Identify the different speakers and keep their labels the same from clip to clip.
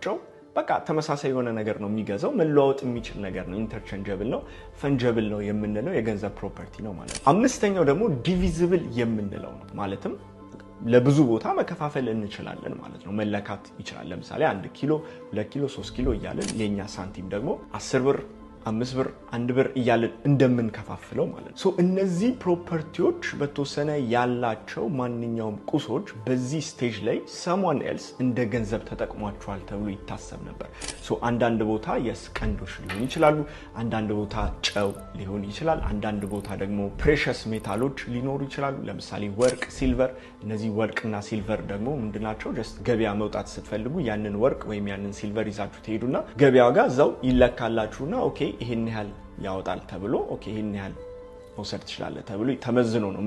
Speaker 1: ጨው በቃ ተመሳሳይ የሆነ ነገር ነው የሚገዛው መለዋወጥ የሚችል ነገር ነው ኢንተርቼንጀብል ነው ፈንጀብል ነው የምንለው የገንዘብ ፕሮፐርቲ ነው ማለት ነው አምስተኛው ደግሞ ዲቪዚብል የምንለው ነው ማለትም ለብዙ ቦታ መከፋፈል እንችላለን ማለት ነው መለካት ይችላል ለምሳሌ 1 ኪሎ 2 ኪሎ 3 ኪሎ እያልን የኛ ሳንቲም ደግሞ 10 ብር 5 ብር 1 ብር እያልን እንደምንከፋፍለው ማለት ነው እነዚህ ፕሮፐርቲዎች በተወሰነ ያላቸው ማንኛውም ቁሶች በዚህ ስቴጅ ላይ someone else እንደ ገንዘብ ተጠቅሟቸዋል ተብሎ ይታሰብ ነበር አንዳንድ ቦታ የስቀንዶች ሊሆን ይችላሉ አንዳንድ ቦታ ጨው ሊሆን ይችላል አንዳንድ ቦታ ደግሞ precious ሜታሎች ሊኖሩ ይችላሉ ለምሳሌ ወርቅ ሲልቨር እነዚህ ወርቅና ሲልቨር ደግሞ ምንድናቸው just ገበያ መውጣት ስትፈልጉ ያንን ወርቅ ወይም ያንን ሲልቨር ይዛችሁ ትሄዱና ገበያው ጋር ዛው ይለካላችሁና ኦኬ ይሄን ያህል ያወጣል ተብሎ ኦኬ ይሄን ያህል መውሰድ ትችላለህ ተብሎ ተመዝኖ ነው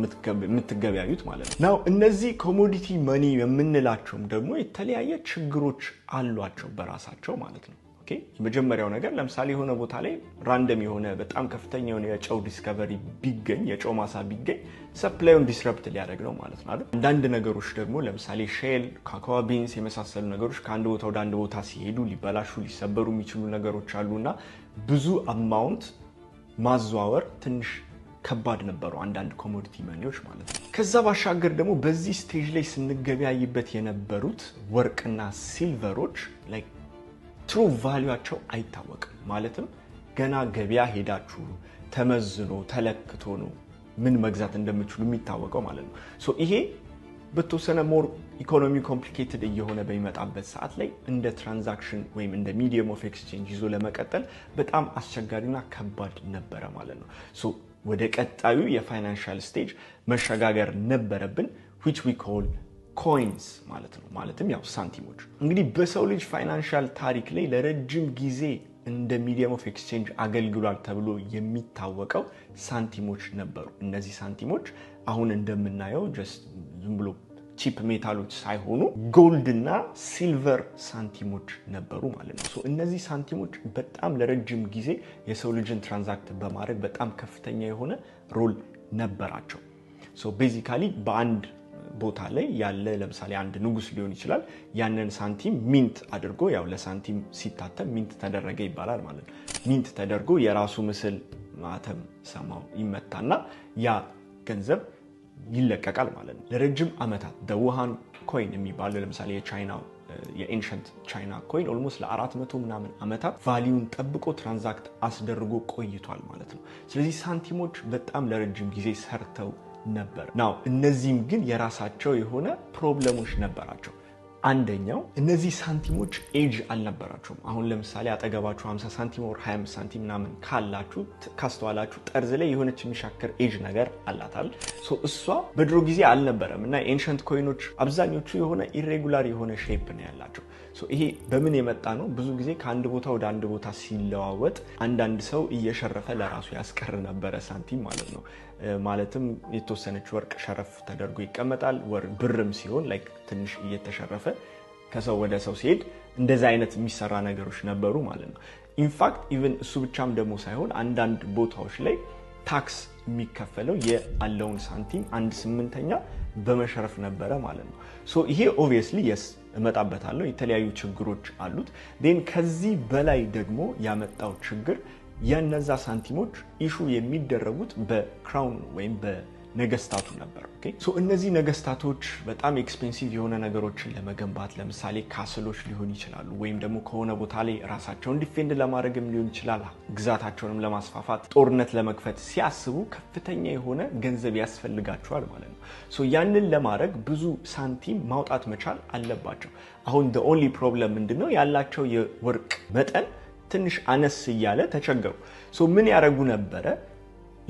Speaker 1: የምትገበያዩት ማለት ነው ናው እነዚህ ኮሞዲቲ መኒ የምንላቸው ደግሞ የተለያየ ችግሮች አሏቸው በራሳቸው ማለት ነው ኦኬ የመጀመሪያው ነገር ለምሳሌ የሆነ ቦታ ላይ ራንደም የሆነ በጣም ከፍተኛ የሆነ የጨው ዲስከቨሪ ቢገኝ የጨው ማሳ ቢገኝ ሰፕላዩን ዲስረፕት ሊያደርግ ነው ማለት ነው አይደል አንዳንድ ነገሮች ደግሞ ለምሳሌ ሼል ካካዋ ቢንስ የመሳሰሉ ነገሮች ከአንድ ቦታ ወደ አንድ ቦታ ሲሄዱ ሊበላሹ ሊሰበሩ የሚችሉ ነገሮች አሉና ብዙ አማውንት ማዘዋወር ትንሽ ከባድ ነበሩ አንዳንድ ኮሞዲቲ መኒዎች ማለት ነው ከዛ ባሻገር ደግሞ በዚህ ስቴጅ ላይ ስንገበያይበት የነበሩት ወርቅና ሲልቨሮች ላይክ ትሩ ቫልዩአቸው አይታወቅም ማለትም ገና ገበያ ሄዳችሁ ተመዝኖ ተለክቶ ነው ምን መግዛት እንደምትችሉ የሚታወቀው ማለት ነው ይሄ በተወሰነ ሞር ኢኮኖሚ ኮምፕሊኬትድ እየሆነ በሚመጣበት ሰዓት ላይ እንደ ትራንዛክሽን ወይም እንደ ሚዲየም ኦፍ ኤክስቼንጅ ይዞ ለመቀጠል በጣም አስቸጋሪና ከባድ ነበረ ማለት ነው ወደ ቀጣዩ የፋይናንሻል ስቴጅ መሸጋገር ነበረብን which we call coins ማለት ነው ማለትም ያው ሳንቲሞች እንግዲህ በሰው ልጅ ፋይናንሻል ታሪክ ላይ ለረጅም ጊዜ እንደ ሚዲየም ኦፍ ኤክስቼንጅ አገልግሏል ተብሎ የሚታወቀው ሳንቲሞች ነበሩ እነዚህ ሳንቲሞች አሁን እንደምናየው just ዝም ብሎ ቺፕ ሜታሎች ሳይሆኑ ጎልድ እና ሲልቨር ሳንቲሞች ነበሩ ማለት ነው እነዚህ ሳንቲሞች በጣም ለረጅም ጊዜ የሰው ልጅን ትራንዛክት በማድረግ በጣም ከፍተኛ የሆነ ሮል ነበራቸው ቤዚካሊ በአንድ ቦታ ላይ ያለ ለምሳሌ አንድ ንጉስ ሊሆን ይችላል ያንን ሳንቲም ሚንት አድርጎ ያው ለሳንቲም ሲታተም ሚንት ተደረገ ይባላል ማለት ነው ሚንት ተደርጎ የራሱ ምስል ማተም ሰማው ይመታና ያ ገንዘብ ይለቀቃል ማለት ነው ለረጅም አመታት ደውሃን ኮይን የሚባለው ለምሳሌ የቻይናው የኤንሸንት ቻይና ኮይን ኦልሞስት ለ400 ምናምን አመታት ቫልዩን ጠብቆ ትራንዛክት አስደርጎ ቆይቷል ማለት ነው ስለዚህ ሳንቲሞች በጣም ለረጅም ጊዜ ሰርተው ነበር ናው እነዚህም ግን የራሳቸው የሆነ ፕሮብለሞች ነበራቸው አንደኛው እነዚህ ሳንቲሞች ኤጅ አልነበራቸውም አሁን ለምሳሌ አጠገባችሁ 50 ሳንቲም or 25 ሳንቲም ምናምን ካላችሁ ካስተዋላችሁ ጠርዝ ላይ የሆነች የሚሻከር ኤጅ ነገር አላታል እሷ በድሮ ጊዜ አልነበረም እና ኤንሸንት ኮይኖች አብዛኞቹ የሆነ ኢሬጉላር የሆነ ሼፕ ነው ያላቸው ይሄ በምን የመጣ ነው ብዙ ጊዜ ከአንድ ቦታ ወደ አንድ ቦታ ሲለዋወጥ አንዳንድ ሰው እየሸረፈ ለራሱ ያስቀር ነበር ሳንቲም ማለት ነው ማለትም የተወሰነች ወርቅ ሸረፍ ተደርጎ ይቀመጣል ብርም ሲሆን ላይክ ትንሽ እየተሸረፈ ከሰው ወደ ሰው ሲሄድ እንደዛ አይነት የሚሰራ ነገሮች ነበሩ ማለት ነው ኢንፋክት ኢቭን እሱ ብቻም ደግሞ ሳይሆን አንዳንድ ቦታዎች ላይ ታክስ የሚከፈለው የአለውን ሳንቲም 1/8 በመሸረፍ ነበረ ማለት ነው ይሄ ኦብቪየስሊ እመጣበታለሁ የተለያዩ ችግሮች አሉት then ከዚህ በላይ ደግሞ ያመጣው ችግር የነዛ ሳንቲሞች ኢሹ የሚደረጉት በክራውን ወይም በነገስታቱ ነበር ኦኬ እነዚህ ነገስታቶች በጣም ኤክስፔንሲቭ የሆነ ነገሮችን ለመገንባት ለምሳሌ ካስሎች ሊሆን ይችላሉ ወይም ደግሞ ከሆነ ቦታ ላይ ራሳቸውን ዲፌንድ ለማድረግም ሊሆን ይችላል ግዛታቸውንም ለማስፋፋት ጦርነት ለመክፈት ሲያስቡ ከፍተኛ የሆነ ገንዘብ ያስፈልጋቸዋል ማለት ነው ያንን ለማድረግ ብዙ ሳንቲም ማውጣት መቻል አለባቸው አሁን the only problem ምንድነው ያላቸው የወርቅ መጠን ትንሽ አነስ ይያለ ተቸገሩ ምን ያረጉ ነበረ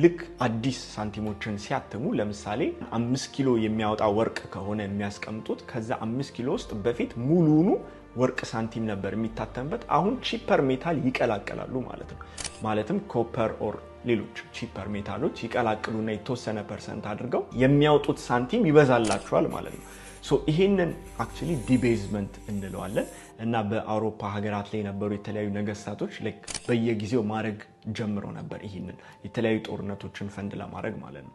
Speaker 1: ልክ አዲስ ሳንቲሞችን ሲያተሙ ለምሳሌ 5 ኪሎ የሚያወጣ ወርቅ ከሆነ የሚያስቀምጡት ከዛ 5 ኪሎ ውስጥ በፊት ሙሉኑ ወርቅ ሳንቲም ነበር የሚታተምበት አሁን ቺፐር ሜታል ይቀላቀላሉ ማለት ነው ማለትም ኮፐር ኦር ሌሎች ቺፐር ሜታሎች ይቀላቅሉና የተወሰነ ፐርሰንት አድርገው የሚያወጡት ሳንቲም ይበዛላቸዋል ማለት ነው ይሄንን actually ዲቤዝመንት እንለዋለን እና በአውሮፓ ሀገራት ላይ የነበሩ የተለያዩ ነገስታቶች በየጊዜው ማድረግ ጀምረው ነበር ይሄንን የተለያዩ ጦርነቶችን ፈንድ ለማድረግ ማለት ነው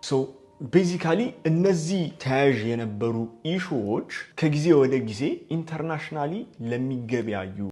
Speaker 1: ቤዚካሊ እነዚህ ተያያዥ የነበሩ ኢሹዎች ከጊዜ ወደ ጊዜ ኢንተርናሽናሊ ለሚገበያዩ